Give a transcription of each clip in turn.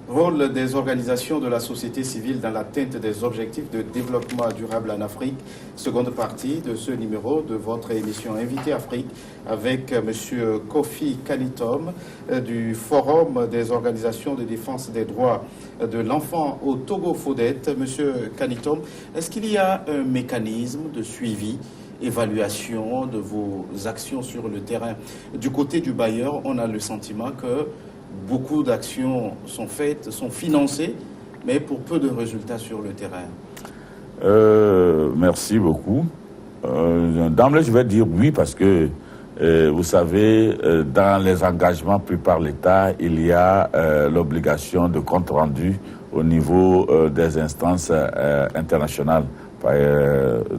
Rôle des organisations de la société civile dans l'atteinte des objectifs de développement durable en Afrique. Seconde partie de ce numéro de votre émission Invité Afrique avec M. Kofi Kanitom du Forum des organisations de défense des droits de l'enfant au Togo Fodette. M. Kanitom, est-ce qu'il y a un mécanisme de suivi, évaluation de vos actions sur le terrain? Du côté du bailleur, on a le sentiment que beaucoup d'actions sont faites, sont financées, mais pour peu de résultats sur le terrain. Merci beaucoup. D'emblée, je vais dire oui parce que, vous savez, dans les engagements pris par l'État, il y a l'obligation de compte rendu au niveau des instances internationales.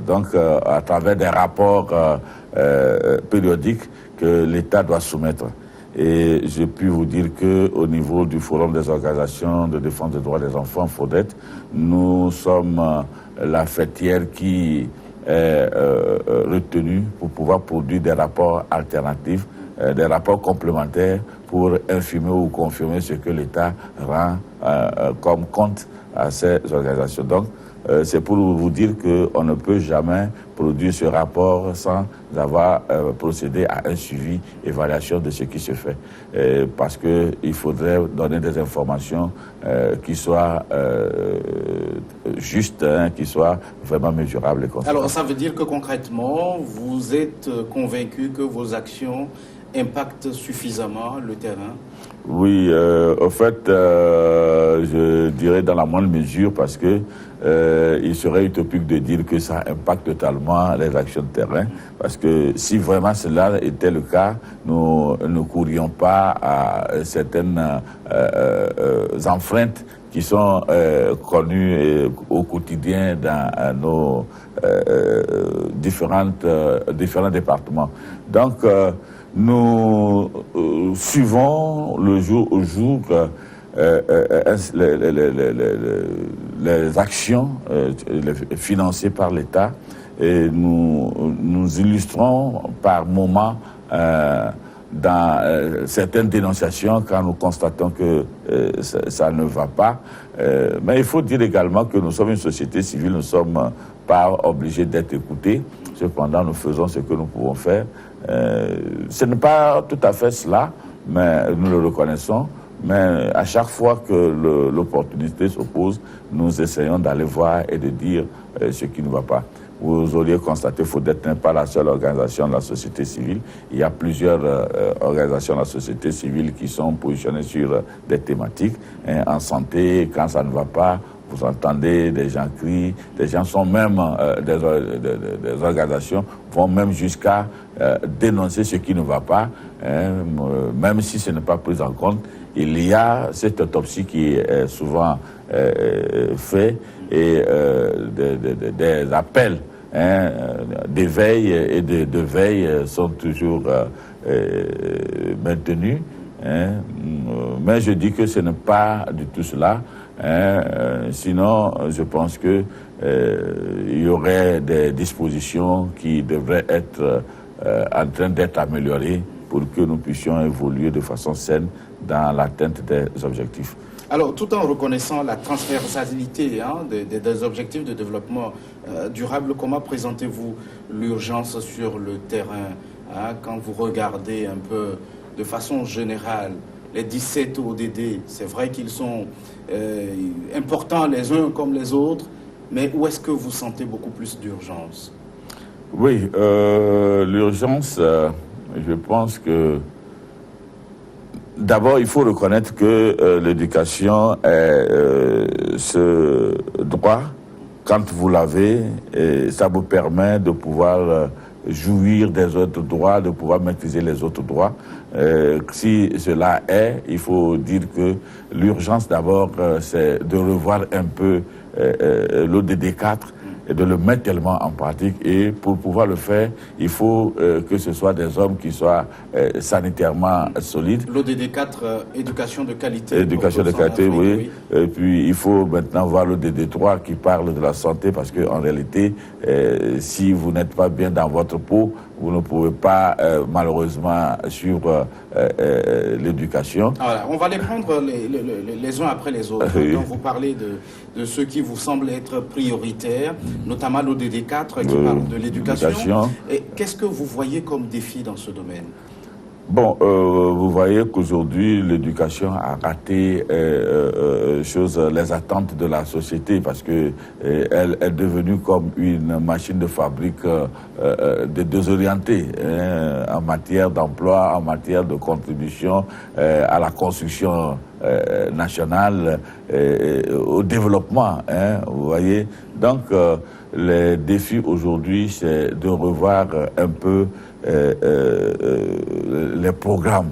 Donc, à travers des rapports périodiques que l'État doit soumettre. Et j'ai pu vous dire qu'au niveau du Forum des organisations de défense des droits des enfants, FODET, nous sommes la fêtière qui est retenue pour pouvoir produire des rapports alternatifs, des rapports complémentaires pour infirmer ou confirmer ce que l'État rend comme compte à ces organisations. Donc, c'est pour vous dire qu'on ne peut jamais produire ce rapport sans avoir procédé à un suivi, évaluation de ce qui se fait. Parce qu'il faudrait donner des informations qui soient justes, qui soient vraiment mesurables et conséquentes. Alors, ça veut dire que concrètement, vous êtes convaincu que vos actions impactent suffisamment le terrain? Oui, au fait, je dirais dans la moindre mesure parce que il serait utopique de dire que ça impacte totalement les actions de terrain, parce que si vraiment cela était le cas, nous ne courions pas à certaines enfreintes qui sont connues au quotidien dans nos différents départements. Donc, nous suivons le jour au jour les actions financées par l'État et nous illustrons par moments dans certaines dénonciations quand nous constatons que ça ne va pas. Mais il faut dire également que nous sommes une société civile, nous ne sommes pas obligés d'être écoutés. Cependant, nous faisons ce que nous pouvons faire. Ce n'est pas tout à fait cela, mais nous le reconnaissons. Mais à chaque fois que l'opportunité s'oppose, nous essayons d'aller voir et de dire ce qui ne va pas. Vous auriez constaté, FODET n'est pas la seule organisation de la société civile. Il y a plusieurs organisations de la société civile qui sont positionnées sur des thématiques. En santé, quand ça ne va pas, vous entendez des gens crient, des gens sont même, des organisations vont même jusqu'à dénoncer ce qui ne va pas, même si ce n'est pas pris en compte. Il y a cette autopsie qui est souvent faite et des appels d'éveil et de veille sont toujours maintenus. Mais je dis que ce n'est pas du tout cela. Sinon, je pense que il y aurait des dispositions qui devraient être en train d'être améliorées pour que nous puissions évoluer de façon saine dans l'atteinte des objectifs. Alors, tout en reconnaissant la transversalité des objectifs de développement durable, comment présentez-vous l'urgence sur le terrain quand vous regardez un peu de façon générale les 17 ODD? C'est vrai qu'ils sont importants les uns comme les autres, mais où est-ce que vous sentez beaucoup plus d'urgence? Oui, l'urgence, je pense que d'abord, il faut reconnaître que l'éducation est ce droit. Quand vous l'avez, ça vous permet de pouvoir jouir des autres droits, de pouvoir maîtriser les autres droits. Si cela est, il faut dire que l'urgence d'abord, c'est de revoir un peu l'ODD 4 et de le mettre tellement en pratique. Et pour pouvoir le faire, il faut que ce soit des hommes qui soient sanitairement solides. L'ODD 4, éducation de qualité. Éducation de qualité, oui. Et puis il faut maintenant voir l'ODD 3 qui parle de la santé, parce qu'en réalité, si vous n'êtes pas bien dans votre peau, vous ne pouvez pas malheureusement suivre l'éducation. Voilà, on va les prendre les uns après les autres. Oui. Donc vous parlez de ceux qui vous semblent être prioritaires, notamment l'ODD4 qui parle de l'éducation. Et qu'est-ce que vous voyez comme défi dans ce domaine? Bon, vous voyez qu'aujourd'hui, l'éducation a raté les attentes de la société parce que elle est devenue comme une machine de fabrique désorientée en matière d'emploi, en matière de contribution à la construction nationale, au développement. Vous voyez, donc les défis aujourd'hui, c'est de revoir un peu les programmes.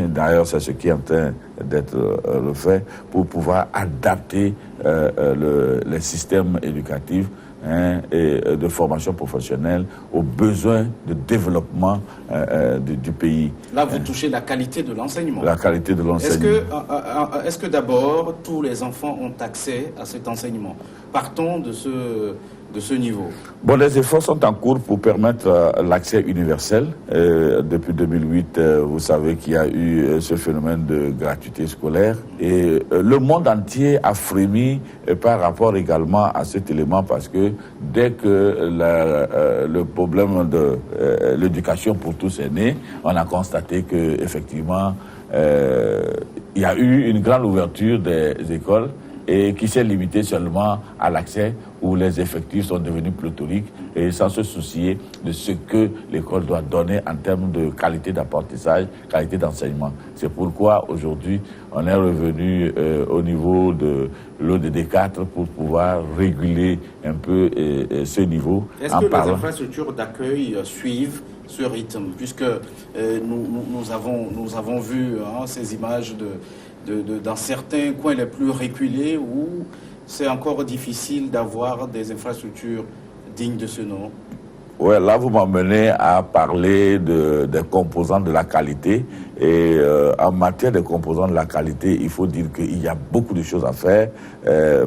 D'ailleurs, c'est ce qui est en train d'être refait pour pouvoir adapter les systèmes éducatifs et de formation professionnelle aux besoins de développement du pays. Là, vous touchez la qualité de l'enseignement. La qualité de l'enseignement. Est-ce que d'abord, tous les enfants ont accès à cet enseignement? Partons de ce niveau. Bon, les efforts sont en cours pour permettre l'accès universel. Depuis 2008, vous savez qu'il y a eu ce phénomène de gratuité scolaire. Et le monde entier a frémi par rapport également à cet élément parce que dès que le problème de l'éducation pour tous est né, on a constaté que effectivement il y a eu une grande ouverture des écoles et qui s'est limité seulement à l'accès où les effectifs sont devenus pléthoriques et sans se soucier de ce que l'école doit donner en termes de qualité d'apprentissage, qualité d'enseignement. C'est pourquoi aujourd'hui, on est revenu au niveau de l'ODD4 pour pouvoir réguler un peu ce niveau. Est-ce que les infrastructures d'accueil suivent ce rythme, puisque nous avons vu ces images dans certains coins les plus reculés où c'est encore difficile d'avoir des infrastructures dignes de ce nom? Ouais, là, vous m'emmenez à parler des composants de la qualité. Et en matière de composants de la qualité, il faut dire qu'il y a beaucoup de choses à faire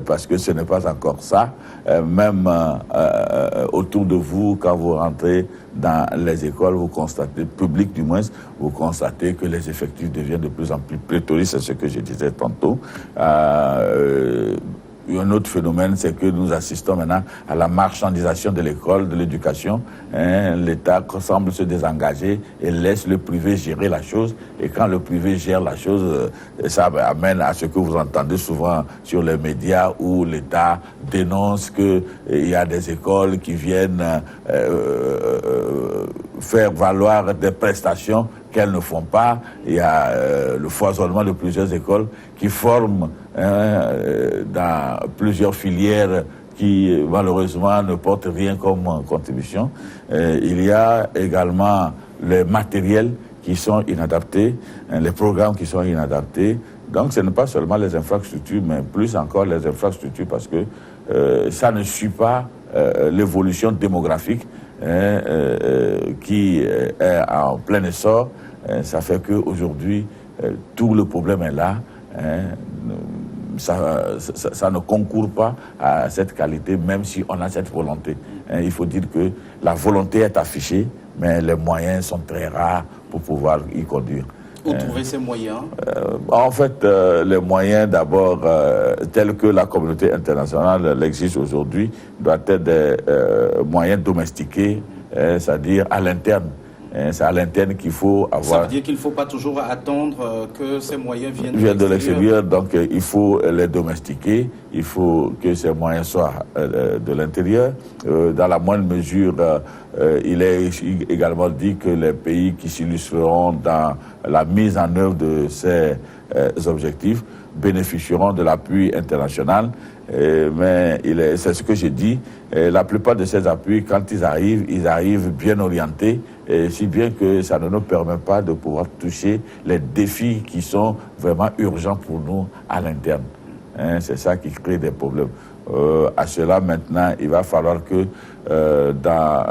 parce que ce n'est pas encore ça. Même autour de vous, quand vous rentrez dans les écoles, vous constatez, publiques du moins, vous constatez que les effectifs deviennent de plus en plus pléthoriques, c'est ce que je disais tantôt. Un autre phénomène, c'est que nous assistons maintenant à la marchandisation de l'école, de l'éducation. L'État semble se désengager et laisse le privé gérer la chose. Et quand le privé gère la chose, ça amène à ce que vous entendez souvent sur les médias où l'État dénonce qu'il y a des écoles qui viennent faire valoir des prestations qu'elles ne font pas. Il y a le foisonnement de plusieurs écoles qui forment dans plusieurs filières qui malheureusement ne portent rien comme contribution. Il y a également les matériels qui sont inadaptés, les programmes qui sont inadaptés. Donc ce n'est pas seulement les infrastructures, mais plus encore les infrastructures parce que ça ne suit pas l'évolution démographique qui est en plein essor. Ça fait qu'aujourd'hui, tout le problème est là. Ça ne concourt pas à cette qualité, même si on a cette volonté. Il faut dire que la volonté est affichée, mais les moyens sont très rares pour pouvoir y conduire. Où trouver ces moyens? En fait, les moyens d'abord, tels que la communauté internationale l'exige aujourd'hui, doivent être des moyens domestiqués, c'est-à-dire à l'interne. C'est à l'interne qu'il faut avoir... Ça veut dire qu'il ne faut pas toujours attendre que ces moyens viennent de l'extérieur. Donc il faut les domestiquer, il faut que ces moyens soient de l'intérieur. Dans la moindre mesure, il est également dit que les pays qui s'illustreront dans la mise en œuvre de ces objectifs bénéficieront de l'appui international. Mais c'est ce que j'ai dit. La plupart de ces appuis, quand ils arrivent bien orientés, si bien que ça ne nous permet pas de pouvoir toucher les défis qui sont vraiment urgents pour nous à l'interne. C'est ça qui crée des problèmes. À cela, maintenant, il va falloir que dans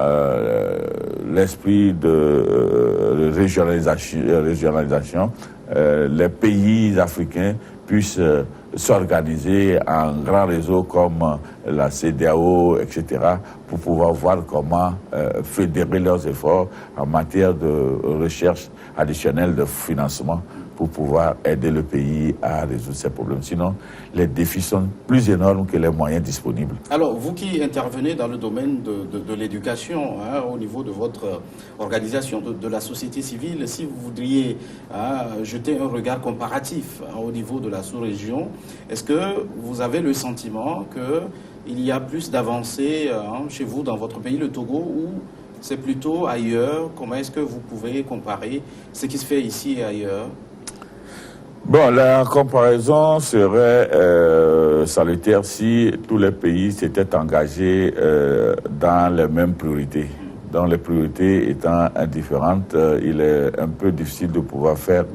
l'esprit de régionalisation, les pays africains puissent s'organiser en grands réseaux comme la CEDEAO, etc., pour pouvoir voir comment fédérer leurs efforts en matière de recherche additionnelle de financement pour pouvoir aider le pays à résoudre ces problèmes. Sinon, les défis sont plus énormes que les moyens disponibles. Alors, vous qui intervenez dans le domaine de l'éducation, au niveau de votre organisation, de la société civile, si vous voudriez jeter un regard comparatif au niveau de la sous-région, est-ce que vous avez le sentiment qu'il y a plus d'avancées chez vous, dans votre pays, le Togo, ou c'est plutôt ailleurs? Comment est-ce que vous pouvez comparer ce qui se fait ici et ailleurs? Bon, la comparaison serait salutaire si tous les pays s'étaient engagés dans les mêmes priorités. Donc les priorités étant différentes, il est un peu difficile de pouvoir faire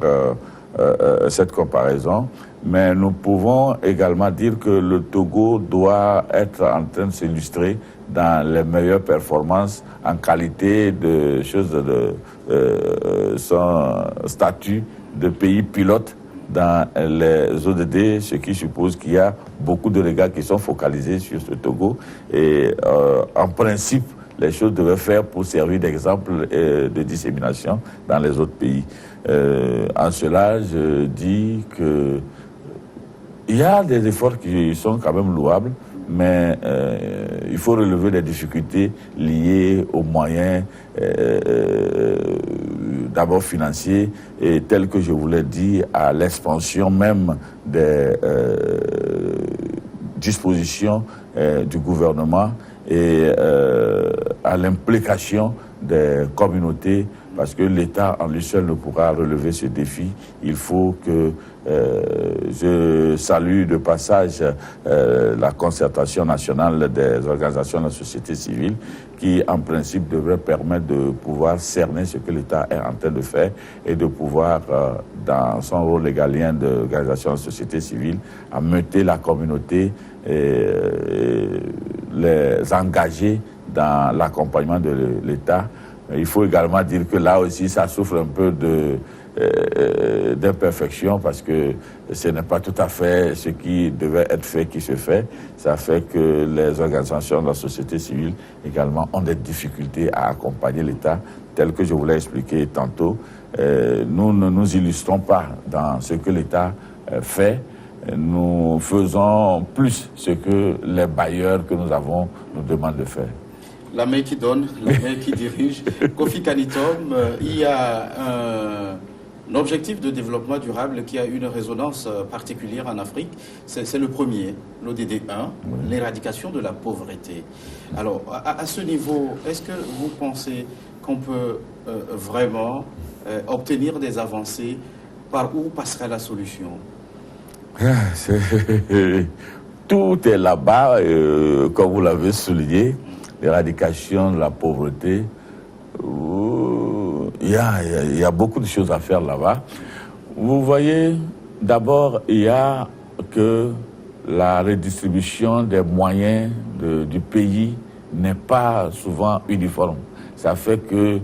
cette comparaison. Mais nous pouvons également dire que le Togo doit être en train de s'illustrer dans les meilleures performances en qualité de choses de son statut de pays pilote dans les ODD, ce qui suppose qu'il y a beaucoup de regards qui sont focalisés sur ce Togo. Et en principe, les choses devaient faire pour servir d'exemple de dissémination dans les autres pays. En cela, je dis que il y a des efforts qui sont quand même louables, mais il faut relever les difficultés liées aux moyens d'abord financiers et tels que je vous l'ai dit à l'expansion même des dispositions du gouvernement et à l'implication des communautés, parce que l'État en lui seul ne pourra relever ce défi. Il faut que je salue de passage la concertation nationale des organisations de la société civile qui, en principe, devrait permettre de pouvoir cerner ce que l'État est en train de faire et de pouvoir, dans son rôle légalien d'organisation de la société civile, ameuter la communauté et les engager dans l'accompagnement de l'État. Il faut également dire que là aussi, ça souffre un peu d'imperfection parce que ce n'est pas tout à fait ce qui devait être fait qui se fait. Ça fait que les organisations de la société civile également ont des difficultés à accompagner l'État, tel que je vous l'ai expliqué tantôt. Nous ne nous illustrons pas dans ce que l'État fait. Nous faisons plus ce que les bailleurs que nous avons nous demandent de faire. La main qui donne, la main qui dirige. Kofi Kanitom, il y a un objectif de développement durable qui a une résonance particulière en Afrique. C'est le premier, l'ODD 1, l'éradication de la pauvreté. Alors, à ce niveau, est-ce que vous pensez qu'on peut vraiment obtenir des avancées? Par où passerait la solution? Tout est là-bas, comme vous l'avez souligné. L'éradication de la pauvreté, il y a beaucoup de choses à faire là-bas. Vous voyez, d'abord, il y a que la redistribution des moyens du pays n'est pas souvent uniforme. Ça fait que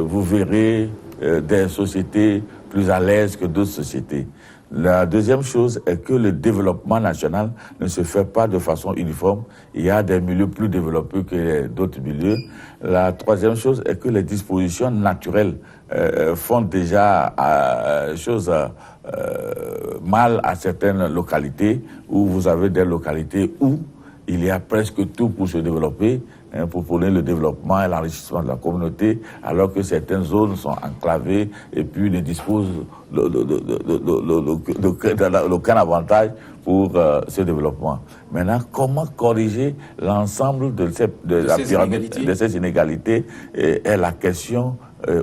vous verrez des sociétés plus à l'aise que d'autres sociétés. La deuxième chose est que le développement national ne se fait pas de façon uniforme. Il y a des milieux plus développés que d'autres milieux. La troisième chose est que les dispositions naturelles font déjà mal à certaines localités, où vous avez des localités où il y a presque tout pour se développer, pour prôner le développement et l'enrichissement de la communauté, alors que certaines zones sont enclavées et puis ne disposent d'aucun avantage pour ce développement. Maintenant, comment corriger l'ensemble de la pyramide de ces inégalités est la question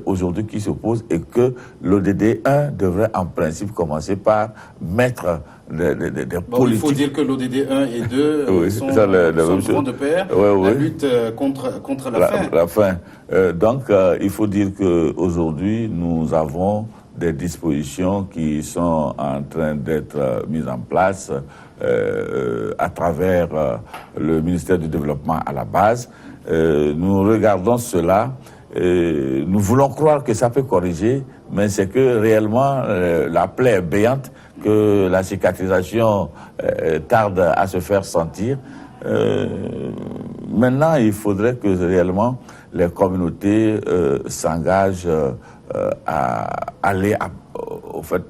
aujourd'hui qui se pose, et que l'ODD 1 devrait en principe commencer par mettre des politiques. Il faut dire que l'ODD 1 et 2 sont de pair, la lutte contre la faim. Donc, il faut dire qu'aujourd'hui, nous avons des dispositions qui sont en train d'être mises en place à travers le ministère du Développement à la base. Nous regardons cela. Nous voulons croire que ça peut corriger, mais c'est que réellement la plaie est béante, que la cicatrisation tarde à se faire sentir. Maintenant, il faudrait que réellement les communautés s'engagent à aller au fait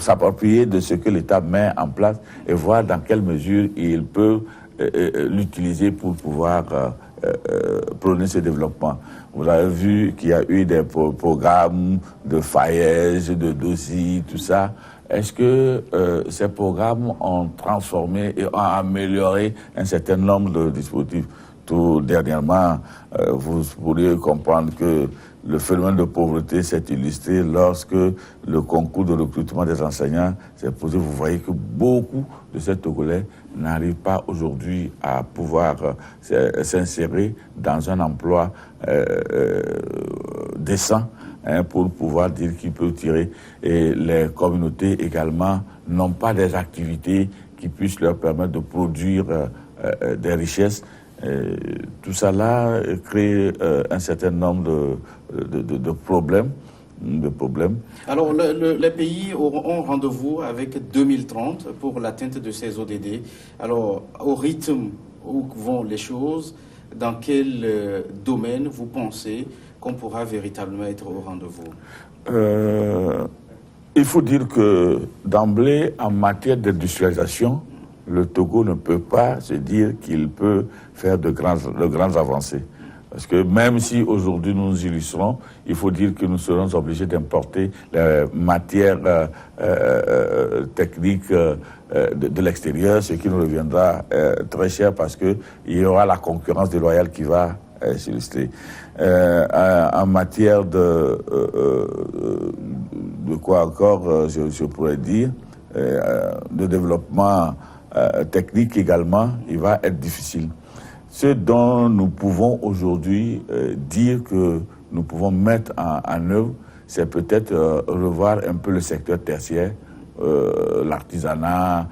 s'approprier de ce que l'État met en place et voir dans quelle mesure il peut l'utiliser pour pouvoir prôner ce développement. Vous avez vu qu'il y a eu des programmes de Fayez, de Dossi, tout ça. Est-ce que ces programmes ont transformé et ont amélioré un certain nombre de dispositifs? Tout dernièrement, vous pourriez comprendre que le phénomène de pauvreté s'est illustré lorsque le concours de recrutement des enseignants s'est posé. Vous voyez que beaucoup de ces Togolais n'arrivent pas aujourd'hui à pouvoir s'insérer dans un emploi décent pour pouvoir dire qu'ils peuvent tirer. Et les communautés également n'ont pas des activités qui puissent leur permettre de produire des richesses. Tout ça là crée un certain nombre de problèmes. Alors, les pays auront rendez-vous avec 2030 pour l'atteinte de ces ODD. Alors, au rythme où vont les choses, dans quel domaine vous pensez qu'on pourra véritablement être au rendez-vous? Il faut dire que d'emblée, en matière d'industrialisation, le Togo ne peut pas se dire qu'il peut faire de grandes avancées. Parce que même si aujourd'hui nous nous illustrons, il faut dire que nous serons obligés d'importer les matières techniques de l'extérieur, ce qui nous reviendra très cher parce qu'il y aura la concurrence déloyale qui va s'illustrer. En matière de quoi encore, je pourrais dire, de développement technique également, il va être difficile. Ce dont nous pouvons aujourd'hui dire que nous pouvons mettre en œuvre, c'est peut-être revoir un peu le secteur tertiaire, l'artisanat,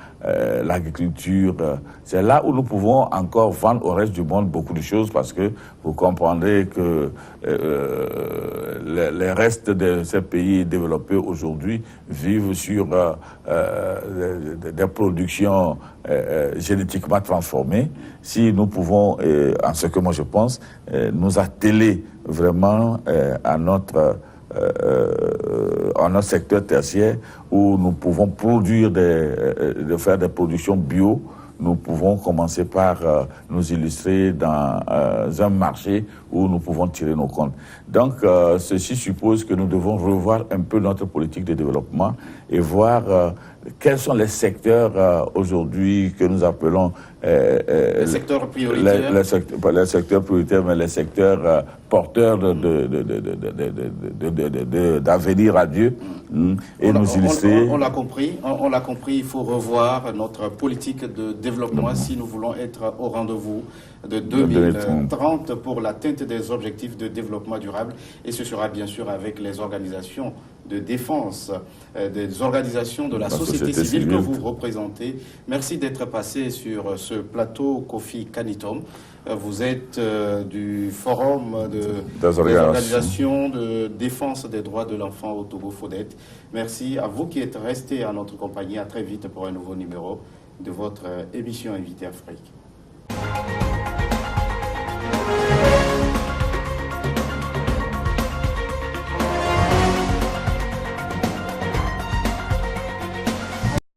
l'agriculture. C'est là où nous pouvons encore vendre au reste du monde beaucoup de choses parce que vous comprendrez que les restes de ces pays développés aujourd'hui vivent sur des productions génétiquement transformées. Si nous pouvons, en ce que moi je pense, nous atteler vraiment à notre secteur tertiaire où nous pouvons produire faire des productions bio, nous pouvons commencer par nous illustrer dans un marché où nous pouvons tirer nos comptes. Donc, ceci suppose que nous devons revoir un peu notre politique de développement et voir quels sont les secteurs aujourd'hui que nous appelons les secteurs prioritaires. Les secteurs prioritaires, mais les secteurs porteurs d'avenir à Dieu. Et nous illustrer. On l'a compris, il faut revoir notre politique de développement si nous voulons être au rendez-vous de 2030 pour l'atteinte des objectifs de développement durable. Et ce sera bien sûr avec les organisations de défense, des organisations de la société civile que vous représentez. Merci d'être passé sur ce plateau Kofi Kanitom. Vous êtes du Forum des organisations de défense des droits de l'enfant au Togo, FODET. Merci à vous qui êtes restés à notre compagnie. À très vite pour un nouveau numéro de votre émission Invité Afrique.